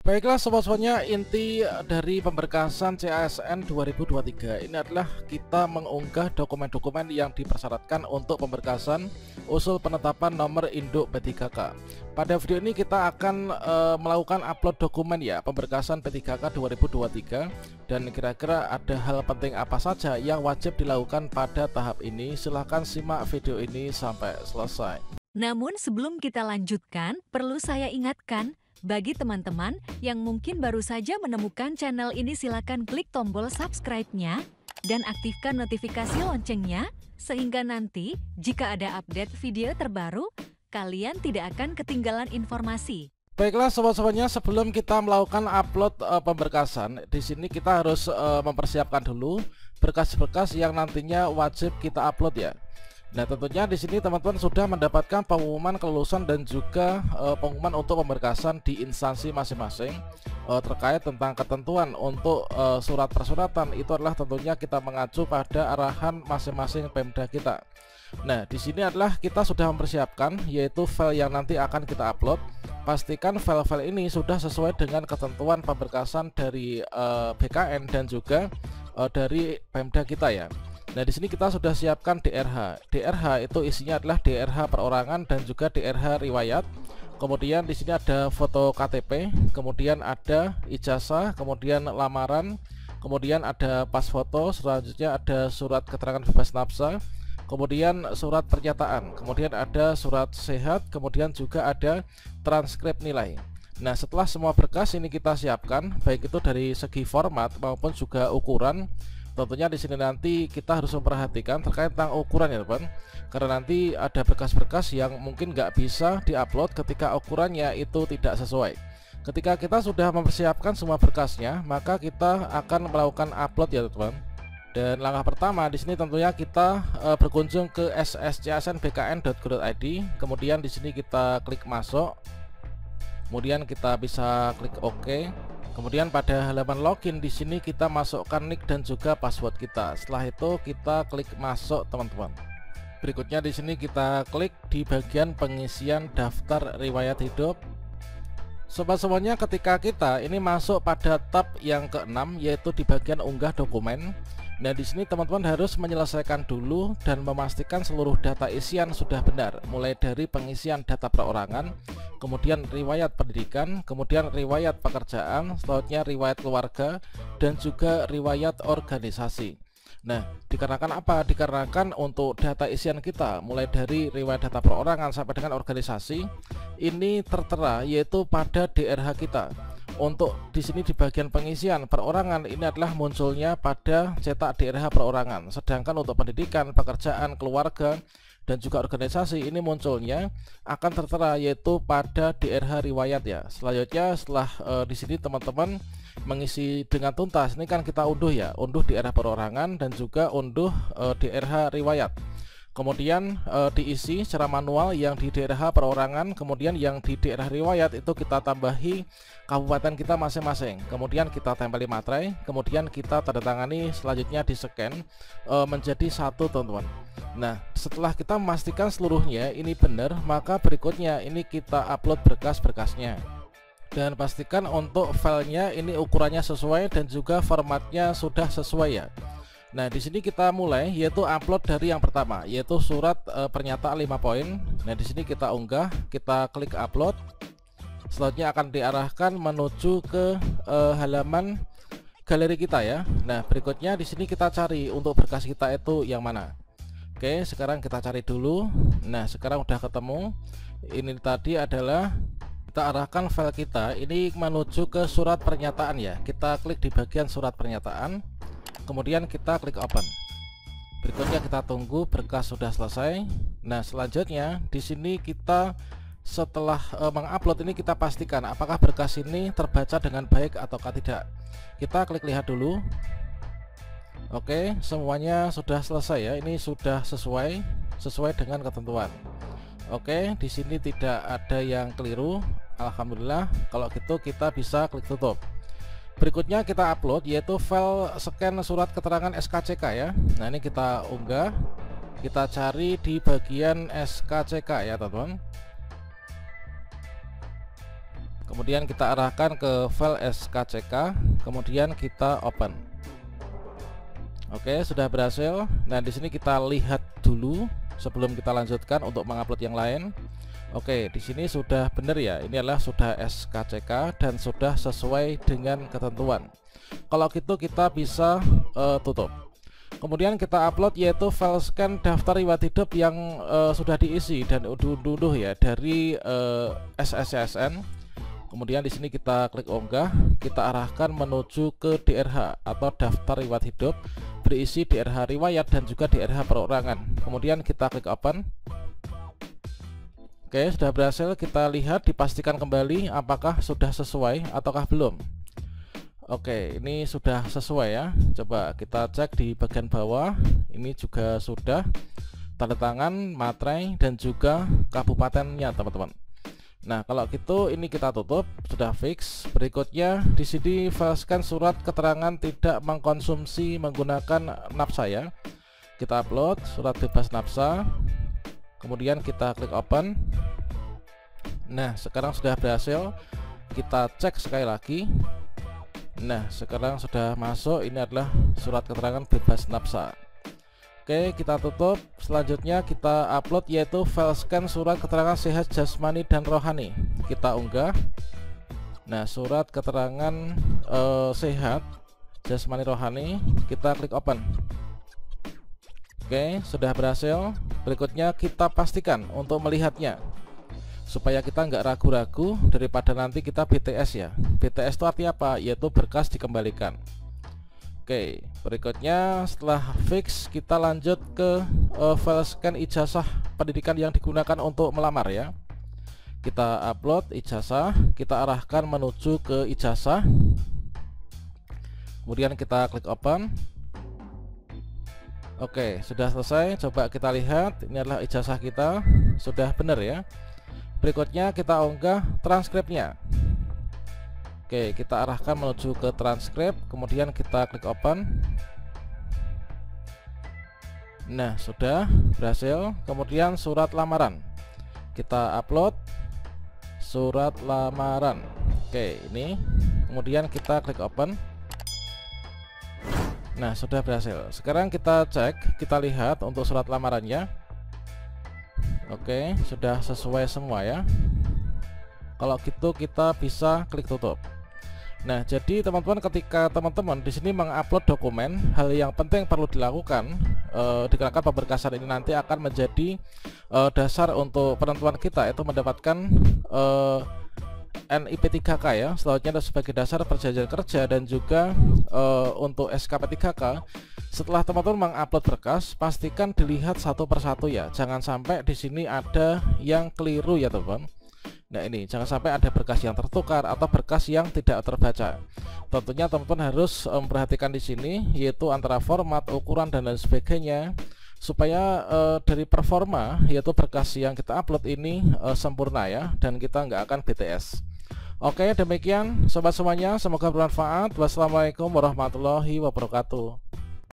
Baiklah sobat-sobatnya, inti dari pemberkasan CASN 2023 ini adalah kita mengunggah dokumen-dokumen yang dipersyaratkan untuk pemberkasan usul penetapan nomor induk P3K. Pada video ini kita akan melakukan upload dokumen ya pemberkasan P3K 2023, dan kira-kira ada hal penting apa saja yang wajib dilakukan pada tahap ini. Silahkan simak video ini sampai selesai. Namun sebelum kita lanjutkan, perlu saya ingatkan, bagi teman-teman yang mungkin baru saja menemukan channel ini, silakan klik tombol subscribe-nya dan aktifkan notifikasi loncengnya, sehingga nanti jika ada update video terbaru, kalian tidak akan ketinggalan informasi. Baiklah sobat-sobatnya, sebelum kita melakukan upload pemberkasan, di sini kita harus mempersiapkan dulu berkas-berkas yang nantinya wajib kita upload ya. Nah, tentunya di sini teman-teman sudah mendapatkan pengumuman kelulusan dan juga pengumuman untuk pemberkasan di instansi masing-masing terkait tentang ketentuan untuk surat persuratan. Itu adalah tentunya kita mengacu pada arahan masing-masing Pemda kita. Nah, di sini adalah kita sudah mempersiapkan yaitu file yang nanti akan kita upload. Pastikan file-file ini sudah sesuai dengan ketentuan pemberkasan dari BKN dan juga dari Pemda kita ya. Nah, di sini kita sudah siapkan DRH. DRH itu isinya adalah DRH perorangan dan juga DRH riwayat. Kemudian di sini ada foto KTP, kemudian ada ijazah, kemudian lamaran, kemudian ada pas foto, selanjutnya ada surat keterangan bebas nafsa, kemudian surat pernyataan, kemudian ada surat sehat, kemudian juga ada transkrip nilai. Nah, setelah semua berkas ini kita siapkan, baik itu dari segi format maupun juga ukuran. Tentunya di sini nanti kita harus memperhatikan terkait tentang ukuran ya teman, karena nanti ada berkas-berkas yang mungkin nggak bisa diupload ketika ukurannya itu tidak sesuai. Ketika kita sudah mempersiapkan semua berkasnya, maka kita akan melakukan upload ya teman. Dan langkah pertama di sini tentunya kita berkunjung ke sscsnbkn.go.id, kemudian di sini kita klik masuk, kemudian kita bisa klik OK. Kemudian pada halaman login di sini kita masukkan nick dan juga password kita. Setelah itu kita klik masuk teman-teman. Berikutnya di sini kita klik di bagian pengisian daftar riwayat hidup. Sobat-sobatnya, ketika kita ini masuk pada tab yang ke-6 yaitu di bagian unggah dokumen. Nah, di sini teman-teman harus menyelesaikan dulu dan memastikan seluruh data isian sudah benar, mulai dari pengisian data perorangan, kemudian riwayat pendidikan, kemudian riwayat pekerjaan, selanjutnya riwayat keluarga, dan juga riwayat organisasi. Nah, dikarenakan apa? Dikarenakan untuk data isian kita mulai dari riwayat data perorangan sampai dengan organisasi ini tertera yaitu pada DRH kita. Untuk di sini di bagian pengisian perorangan ini adalah munculnya pada cetak DRH perorangan, sedangkan untuk pendidikan, pekerjaan, keluarga, dan juga organisasi ini munculnya akan tertera yaitu pada DRH riwayat ya. Selanjutnya setelah di sini teman-teman mengisi dengan tuntas, ini kan kita unduh ya, unduh DRH perorangan dan juga unduh DRH riwayat. Kemudian diisi secara manual yang di DRH perorangan, kemudian yang di DRH riwayat itu kita tambahi kabupaten kita masing-masing, kemudian kita tempeli materai, kemudian kita tanda tangani, selanjutnya di scan menjadi satu teman-teman. Nah, setelah kita memastikan seluruhnya ini benar, maka berikutnya ini kita upload berkas-berkasnya. Dan pastikan untuk filenya ini ukurannya sesuai dan juga formatnya sudah sesuai ya. Nah, di sini kita mulai yaitu upload dari yang pertama yaitu surat pernyataan 5 poin. Nah, di sini kita unggah, kita klik upload. Selanjutnya akan diarahkan menuju ke halaman galeri kita ya. Nah, berikutnya di sini kita cari untuk berkas kita itu yang mana. Oke, sekarang kita cari dulu. Nah, sekarang udah ketemu. Ini tadi adalah kita arahkan file kita ini menuju ke surat pernyataan ya. Kita klik di bagian surat pernyataan. Kemudian kita klik open. Berikutnya kita tunggu berkas sudah selesai. Nah, selanjutnya di sini kita setelah mengupload ini kita pastikan apakah berkas ini terbaca dengan baik ataukah tidak. Kita klik lihat dulu. Oke, semuanya sudah selesai ya. Ini sudah sesuai dengan ketentuan. Oke, di sini tidak ada yang keliru. Alhamdulillah. Kalau gitu kita bisa klik tutup. Berikutnya kita upload yaitu file scan surat keterangan SKCK ya. Nah, ini kita unggah, kita cari di bagian SKCK ya teman-teman. Kemudian kita arahkan ke file skck, kemudian kita open. Oke, sudah berhasil. Nah, di sini kita lihat dulu sebelum kita lanjutkan untuk mengupload yang lain. Oke, di sini sudah benar ya. Ini adalah sudah skck dan sudah sesuai dengan ketentuan. Kalau gitu kita bisa tutup. Kemudian kita upload yaitu file scan daftar riwayat hidup yang sudah diisi dan unduh ya dari SSCSN. Kemudian di sini kita klik unggah, kita arahkan menuju ke DRH atau daftar riwayat hidup berisi DRH riwayat dan juga DRH perorangan. Kemudian kita klik open. Oke, sudah berhasil. Kita lihat, dipastikan kembali apakah sudah sesuai ataukah belum. Oke, ini sudah sesuai ya. Coba kita cek di bagian bawah. Ini juga sudah tanda tangan, materai dan juga kabupatennya, teman-teman. Nah, kalau gitu ini kita tutup, sudah fix. Berikutnya di sini file scan surat keterangan tidak mengkonsumsi menggunakan nafsa ya. Kita upload surat bebas nafsa. Kemudian kita klik open. Nah, sekarang sudah berhasil. Kita cek sekali lagi. Nah, sekarang sudah masuk. Ini adalah surat keterangan bebas nafsa. Oke, kita tutup. Selanjutnya kita upload yaitu file scan surat keterangan sehat jasmani dan rohani. Kita unggah. Nah, surat keterangan sehat jasmani rohani, kita klik open. Oke, sudah berhasil. Berikutnya kita pastikan untuk melihatnya supaya kita nggak ragu-ragu daripada nanti kita BTS ya. BTS itu artinya apa? Yaitu berkas dikembalikan. Oke, berikutnya setelah fix kita lanjut ke file scan ijazah pendidikan yang digunakan untuk melamar ya. Kita upload ijazah, kita arahkan menuju ke ijazah. Kemudian kita klik open. Oke, sudah selesai. Coba kita lihat, ini adalah ijazah kita, sudah benar ya. Berikutnya kita unggah transkripnya. Oke, kita arahkan menuju ke transkrip, kemudian kita klik open. Nah, sudah berhasil. Kemudian surat lamaran, kita upload surat lamaran. Oke, ini. Kemudian kita klik open. Nah, sudah berhasil. Sekarang kita cek, kita lihat untuk surat lamarannya. Oke, sudah sesuai semua ya. Kalau gitu kita bisa klik tutup. Nah, jadi teman-teman, ketika teman-teman di sini mengupload dokumen, hal yang penting perlu dilakukan dikarenakan pemberkasan ini nanti akan menjadi dasar untuk penentuan kita, itu mendapatkan NIP 3K ya. Selanjutnya sebagai dasar perjanjian kerja dan juga untuk SKP 3K. Setelah teman-teman mengupload berkas, pastikan dilihat satu persatu ya. Jangan sampai di sini ada yang keliru ya, teman-teman. Nah, ini jangan sampai ada berkas yang tertukar atau berkas yang tidak terbaca. Tentunya teman-teman harus memperhatikan di sini yaitu antara format, ukuran dan lain sebagainya supaya dari performa yaitu berkas yang kita upload ini sempurna ya, dan kita nggak akan BTS. Oke, demikian sobat semuanya, semoga bermanfaat. Wassalamualaikum warahmatullahi wabarakatuh.